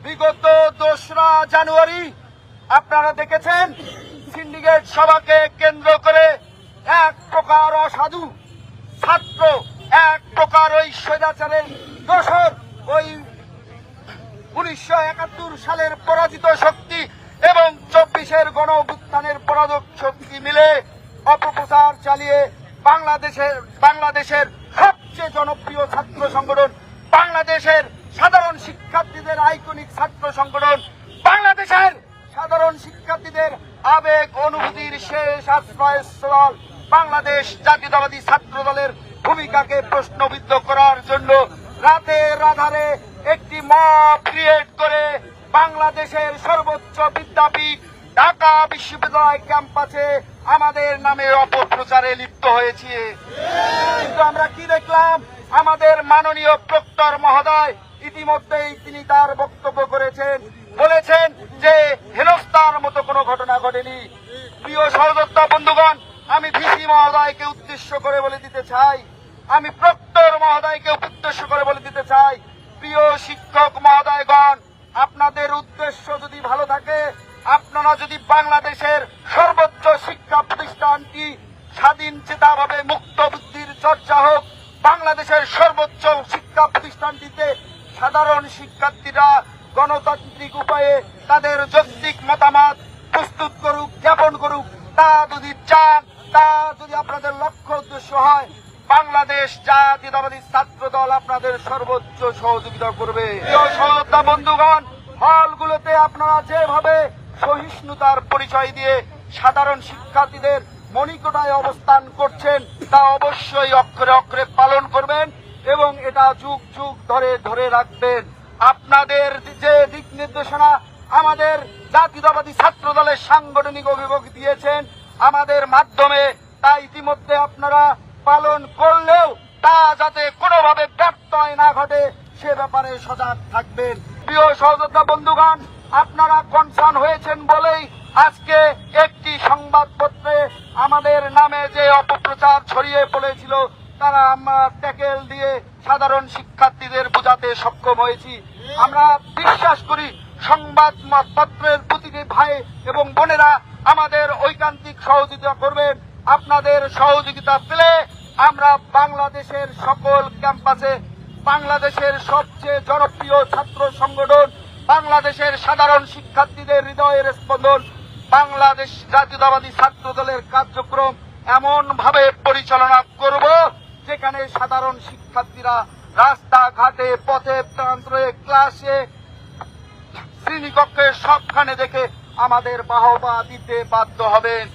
বিগত 2রা জানুয়ারি আপনারা দেখেছেন সিন্ডিকেট সভাকে কেন্দ্র করে এক প্রকার অসাধু ছাত্র, এক প্রকার ওই স্বৈরাচারের দোসর, ওই 1971 সালের পরাজিত শক্তি এবং 24-এর গণ অভ্যুত্থানের পরাজক শক্তি মিলে অপপ্রচার চালিয়ে বাংলাদেশের সবচেয়ে জনপ্রিয় ছাত্র সংগঠন, বাংলাদেশের সাধারণ শিক্ষার্থীদের আইকনিক ছাত্র সংগঠন, বাংলাদেশের সাধারণ শিক্ষার্থীদের আবেগ অনুভূতির শেষ আশ্রয়স্থল বাংলাদেশ জাতীয়তাবাদী ছাত্র দলের ভূমিকাকে প্রশ্নবিদ্ধ করার জন্য রাতের আধারে একটি মব ক্রিয়েট করে বাংলাদেশের সর্বোচ্চ বিদ্যাপীঠ ঢাকা বিশ্ববিদ্যালয় ক্যাম্পাসে আমাদের নামে অপপ্রচারে লিপ্ত হয়েছে। কিন্তু আমরা কি দেখলাম, আমাদের মাননীয় প্রক্টর মহোদয় ইতিমধ্যেই তিনি তার বক্তব্য করেছেন, বলেছেন যে হেনস্থার মতো কোনো ঘটনা ঘটেনি। প্রিয় সহযোদ্ধা বন্ধুগণ, আমি ভিসি মহোদয়কে উদ্দেশ্য করে বলে দিতে চাই, আমি প্রক্টর মহোদয়কে উদ্দেশ্য করে বলে দিতে চাই, প্রিয় শিক্ষক মহোদয়গণ, আপনাদের উদ্দেশ্য যদি ভালো থাকে, আপনারা যদি বাংলাদেশের সর্বোচ্চ শিক্ষা প্রতিষ্ঠানটি স্বাধীন চেতাভাবে মুক্ত বুদ্ধির চর্চা হোক, বাংলাদেশের সর্বোচ্চ শিক্ষা প্রতিষ্ঠানটিতে সাধারণ শিক্ষার্থীরা গণতান্ত্রিক উপায়ে তাদের যৌক্তিক মতামত প্রস্তুত করুক, জ্ঞাপন করুক, তা যদি চান, তা যদি আপনাদের লক্ষ্য উদ্দেশ্য হয়, বাংলাদেশ জাতীয়তাবাদী ছাত্র দল আপনাদের সর্বোচ্চ সহযোগিতা করবে। প্রিয় সহযোদ্ধা বন্ধুগণ, হলগুলোতে আপনারা যেভাবে সহিষ্ণুতার পরিচয় দিয়ে সাধারণ শিক্ষার্থীদের মনিকটায় অবস্থান করছেন, তা অবশ্যই অক্ষরে অক্ষরে পালন করবেন এবং এটা যুগ যুগ ধরে ধরে রাখবেন। আপনাদের যে দিক নির্দেশনা আমাদের জাতীয়তাবাদী ছাত্র দলের সাংগঠনিক অভিভাবক দিয়েছেন আমাদের মাধ্যমে, তা ইতিমধ্যে আপনারা পালন করলেও তা যাতে কোনোভাবে ব্যত্যয় না ঘটে সে ব্যাপারে সজাগ থাকবেন। প্রিয় সহযোদ্ধা বন্ধুগণ, আপনারা কনসার্ন হয়েছেন বলেই আজকে একটি সংবাদপত্রে আমাদের নামে যে অপপ্রচার ছড়িয়ে পড়েছিল, তারা আমরা ট্যাকেল দিয়ে সাধারণ শিক্ষার্থীদের বোঝাতে সক্ষম হয়েছি। আমরা বিশ্বাস করি সংবাদপত্রের প্রতিটি ভাই এবং বোনেরা আমাদের ঐকান্তিক সহযোগিতা করবেন। আপনাদের সহযোগিতা পেলে আমরা বাংলাদেশের সকল ক্যাম্পাসে বাংলাদেশের সবচেয়ে জনপ্রিয় ছাত্র সংগঠন, বাংলাদেশের সাধারণ শিক্ষার্থীদের হৃদয়ের স্পন্দন বাংলাদেশ জাতীয়তাবাদী ছাত্র দলের কার্যক্রম এমন ভাবে পরিচালনা করব যেখানে সাধারণ শিক্ষার্থীরা রাস্তাঘাটে, পথে, প্রান্তরে, ক্লাসে, শ্রেণীকক্ষে সবখানে দেখে আমাদের বাহবা দিতে বাধ্য হবেন।